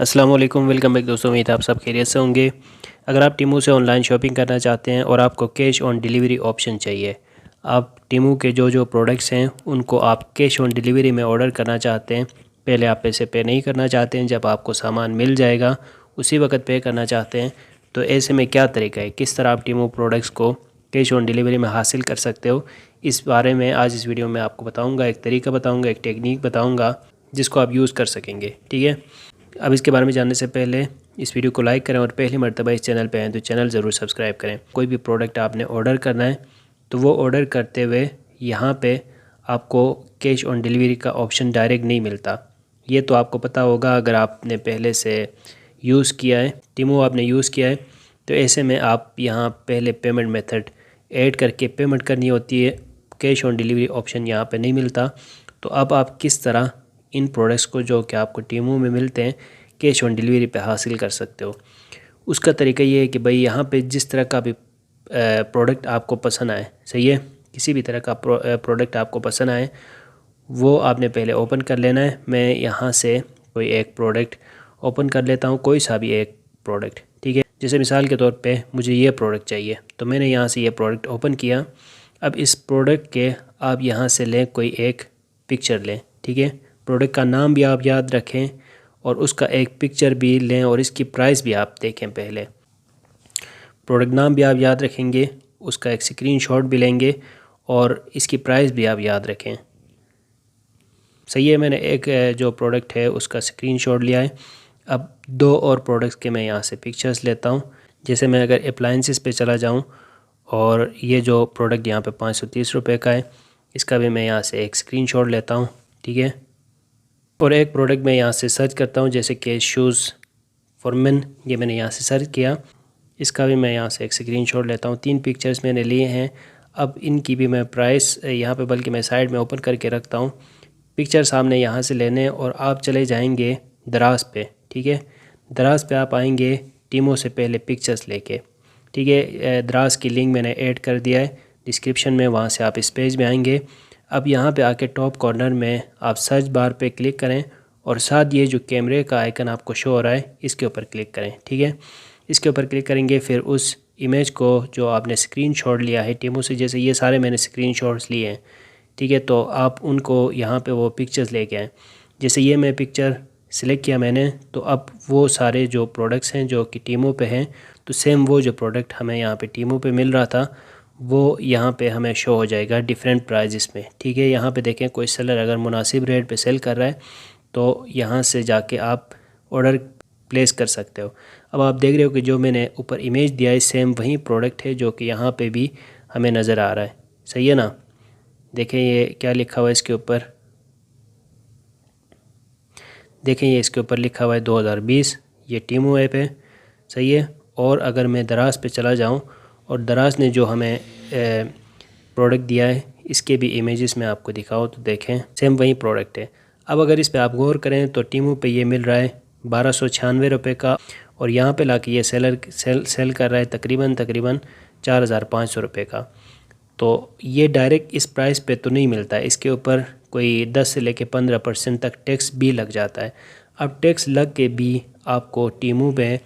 अस्सलाम वालेकुम, welcome back दोस्तों। उम्मीद है आप सब खैरियत से होंगे। अगर आप टीमू से ऑनलाइन शॉपिंग करना चाहते हैं और आपको कैश ऑन डिलीवरी ऑप्शन चाहिए, आप टीमू के जो प्रोडक्ट्स हैं उनको आप कैश ऑन डिलीवरी में ऑर्डर करना चाहते हैं, पहले आप पैसे पे नहीं करना चाहते हैं, जब आपको सामान मिल जाएगा उसी वक्त पे करना चाहते हैं, तो ऐसे में क्या तरीका है, किस तरह आप टीमू प्रोडक्ट्स को कैश ऑन डिलीवरी में हासिल कर सकते हो, इस बारे में आज इस वीडियो में आपको बताऊँगा। एक तरीका बताऊँगा, एक टेक्निक बताऊँगा जिसको आप यूज़ कर सकेंगे। ठीक है, अब इसके बारे में जानने से पहले इस वीडियो को लाइक करें और पहली मर्तबा इस चैनल पे आएँ तो चैनल ज़रूर सब्सक्राइब करें। कोई भी प्रोडक्ट आपने ऑर्डर करना है तो वो ऑर्डर करते हुए यहाँ पे आपको कैश ऑन डिलीवरी का ऑप्शन डायरेक्ट नहीं मिलता। ये तो आपको पता होगा, अगर आपने पहले से यूज़ किया है, टीमू आपने यूज़ किया है, तो ऐसे में आप यहाँ पहले पेमेंट मेथड ऐड करके पेमेंट करनी होती है। कैश ऑन डिलीवरी ऑप्शन यहाँ पे नहीं मिलता। तो अब आप किस तरह इन प्रोडक्ट्स को जो कि आपको टीमू में मिलते हैं कैश ऑन डिलीवरी पे हासिल कर सकते हो। उसका तरीका ये है कि भाई यहाँ पे जिस तरह का भी प्रोडक्ट आपको पसंद आए, सही है, किसी भी तरह का प्रोडक्ट आपको पसंद आए वो आपने पहले ओपन कर लेना है। मैं यहाँ से कोई एक प्रोडक्ट ओपन कर लेता हूँ, कोई सा भी एक प्रोडक्ट। ठीक है, जैसे मिसाल के तौर पे मुझे ये प्रोडक्ट चाहिए तो मैंने यहाँ से ये प्रोडक्ट ओपन किया। अब इस प्रोडक्ट के आप यहाँ से लें कोई एक पिक्चर लें। ठीक है, प्रोडक्ट का नाम भी आप याद रखें और उसका एक पिक्चर भी लें और इसकी प्राइस भी आप देखें। पहले प्रोडक्ट नाम भी आप याद रखेंगे, उसका एक स्क्रीनशॉट भी लेंगे और इसकी प्राइस भी आप याद रखें। सही है, मैंने एक जो प्रोडक्ट है उसका स्क्रीनशॉट लिया है। अब दो और प्रोडक्ट्स के मैं यहाँ से पिक्चर्स लेता हूँ। जैसे मैं अगर अप्लायंसेस पे चला जाऊँ और ये जो प्रोडक्ट यहाँ पे 530 रुपये का है, इसका भी मैं यहाँ से एक स्क्रीनशॉट लेता हूँ। ठीक है, और एक प्रोडक्ट मैं यहाँ से सर्च करता हूँ, जैसे कि शूज़ फॉर मेन, ये मैंने यहाँ से सर्च किया, इसका भी मैं यहाँ से एक स्क्रीनशॉट लेता हूँ। 3 पिक्चर्स मैंने लिए हैं। अब इनकी भी मैं प्राइस यहाँ पे बल्कि मैं साइड में ओपन करके रखता हूँ। पिक्चर सामने यहाँ से लेने और आप चले जाएंगे दराज पे। ठीक है, दराज पे आप आएंगे टीमों से पहले पिक्चर्स लेके। ठीक है, दराज की लिंक मैंने ऐड कर दिया है डिस्क्रिप्शन में, वहाँ से आप इस पेज में आएंगे। अब यहाँ पे आके टॉप कॉर्नर में आप सर्च बार पे क्लिक करें और साथ ये जो कैमरे का आइकन आपको शो हो रहा है इसके ऊपर क्लिक करें। ठीक है, इसके ऊपर क्लिक करेंगे, फिर उस इमेज को जो आपने स्क्रीनशॉट लिया है टीमू से, जैसे ये सारे मैंने स्क्रीनशॉट्स लिए हैं। ठीक है, तो आप उनको यहाँ पे वो पिक्चर्स लेके आएँ। जैसे ये मैं पिक्चर सिलेक्ट किया मैंने, तो अब वो सारे जो प्रोडक्ट्स हैं जो कि टीमू पे हैं, तो सेम वो जो प्रोडक्ट हमें यहाँ पे टीमू पे मिल रहा था वो यहाँ पे हमें शो हो जाएगा डिफरेंट प्राइजेस में। ठीक है, यहाँ पे देखें कोई सेलर अगर मुनासिब रेट पे सेल कर रहा है तो यहाँ से जाके आप ऑर्डर प्लेस कर सकते हो। अब आप देख रहे हो कि जो मैंने ऊपर इमेज दिया है सेम वही प्रोडक्ट है जो कि यहाँ पे भी हमें नज़र आ रहा है। सही है ना, देखें ये क्या लिखा हुआ है इसके ऊपर, देखें ये इसके ऊपर लिखा हुआ है 2020, ये टीमू ऐप है। सही है, और अगर मैं दराज पे चला जाऊँ और दराज ने जो हमें प्रोडक्ट दिया है इसके भी इमेजेस में आपको दिखाओ तो देखें सेम वही प्रोडक्ट है। अब अगर इस पे आप गौर करें तो टीमू पे ये मिल रहा है 1296 रुपये का, और यहाँ पे लाके ये सेलर सेल कर रहा है तकरीबन 4500 रुपये का। तो ये डायरेक्ट इस प्राइस पे तो नहीं मिलता है, इसके ऊपर कोई 10 से लेके 15% तक टैक्स भी लग जाता है। अब टैक्स लग के भी आपको टीमू पे,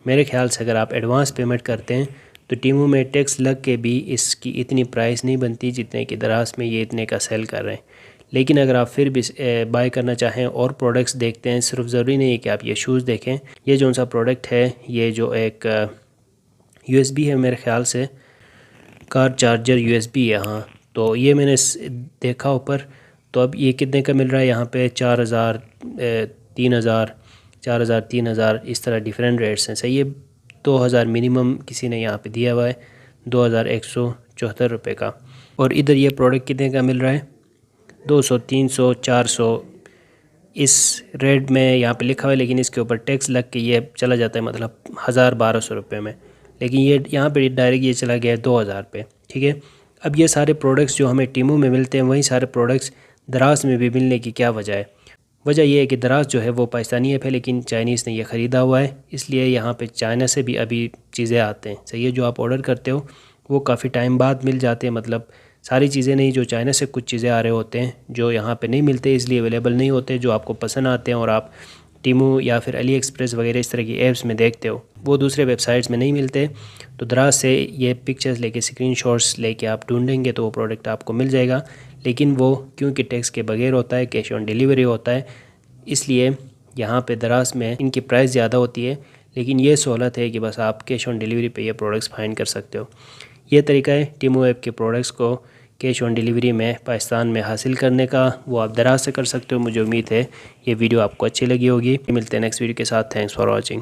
मेरे ख्याल से अगर आप एडवांस पेमेंट करते हैं तो टीमू में टैक्स लग के भी इसकी इतनी प्राइस नहीं बनती जितने कि दराज में ये इतने का सेल कर रहे हैं। लेकिन अगर आप फिर भी बाय करना चाहें और प्रोडक्ट्स देखते हैं, सिर्फ ज़रूरी नहीं है कि आप ये शूज़ देखें। ये जो सा प्रोडक्ट है, ये जो एक USB है मेरे ख्याल से, कार चार्जर USB है, हाँ, तो ये मैंने देखा ऊपर। तो अब ये कितने का मिल रहा है यहाँ पे, 4000, 3000, 4000, 3000, इस तरह डिफरेंट रेट्स हैं। सही है, 2000 मिनिमम किसी ने यहाँ पे दिया हुआ है, 2174 रुपये का। और इधर ये प्रोडक्ट कितने का मिल रहा है, 200, 300, 400 इस रेट में यहाँ पे लिखा हुआ है, लेकिन इसके ऊपर टैक्स लग के ये चला जाता है मतलब 1200 रुपये में, लेकिन ये यहाँ पे डायरेक्ट ये चला गया है 2000 पे। ठीक है, अब ये सारे प्रोडक्ट्स जो हमें टीमू में मिलते हैं वही सारे प्रोडक्ट्स दराज में भी मिलने की क्या वजह है? वजह यह है कि दराज जो है वो पाकिस्तानी ऐप है, लेकिन चाइनीज़ ने यह ख़रीदा हुआ है, इसलिए यहाँ पे चाइना से भी अभी चीज़ें आते हैं। सही है, जो आप ऑर्डर करते हो वो काफ़ी टाइम बाद मिल जाते हैं, मतलब सारी चीज़ें नहीं, जो चाइना से कुछ चीज़ें आ रहे होते हैं जो यहाँ पे नहीं मिलते, इसलिए अवेलेबल नहीं होते। जो आपको पसंद आते हैं और आप टीमू या फिर अली एक्सप्रेस वगैरह इस तरह की ऐप्स में देखते हो, वो दूसरे वेबसाइट्स में नहीं मिलते। तो दराज से ये पिक्चर्स लेके, स्क्रीनशॉट्स लेके आप ढूंढेंगे तो वो प्रोडक्ट आपको मिल जाएगा। लेकिन वो क्योंकि टैक्स के बगैर होता है, कैश ऑन डिलीवरी होता है, इसलिए यहाँ पे दराज में इनकी प्राइस ज़्यादा होती है। लेकिन ये सहूलत है कि बस आप कैश ऑन डिलीवरी पे ये प्रोडक्ट्स फाइंड कर सकते हो। ये तरीका है टीमू ऐप के प्रोडक्ट्स को कैश ऑन डिलीवरी में पाकिस्तान में हासिल करने का, वो आप दराज से कर सकते हो। मुझे उम्मीद है ये वीडियो आपको अच्छी लगी होगी। मिलते हैं नेक्स्ट वीडियो के साथ। Thanks for watching.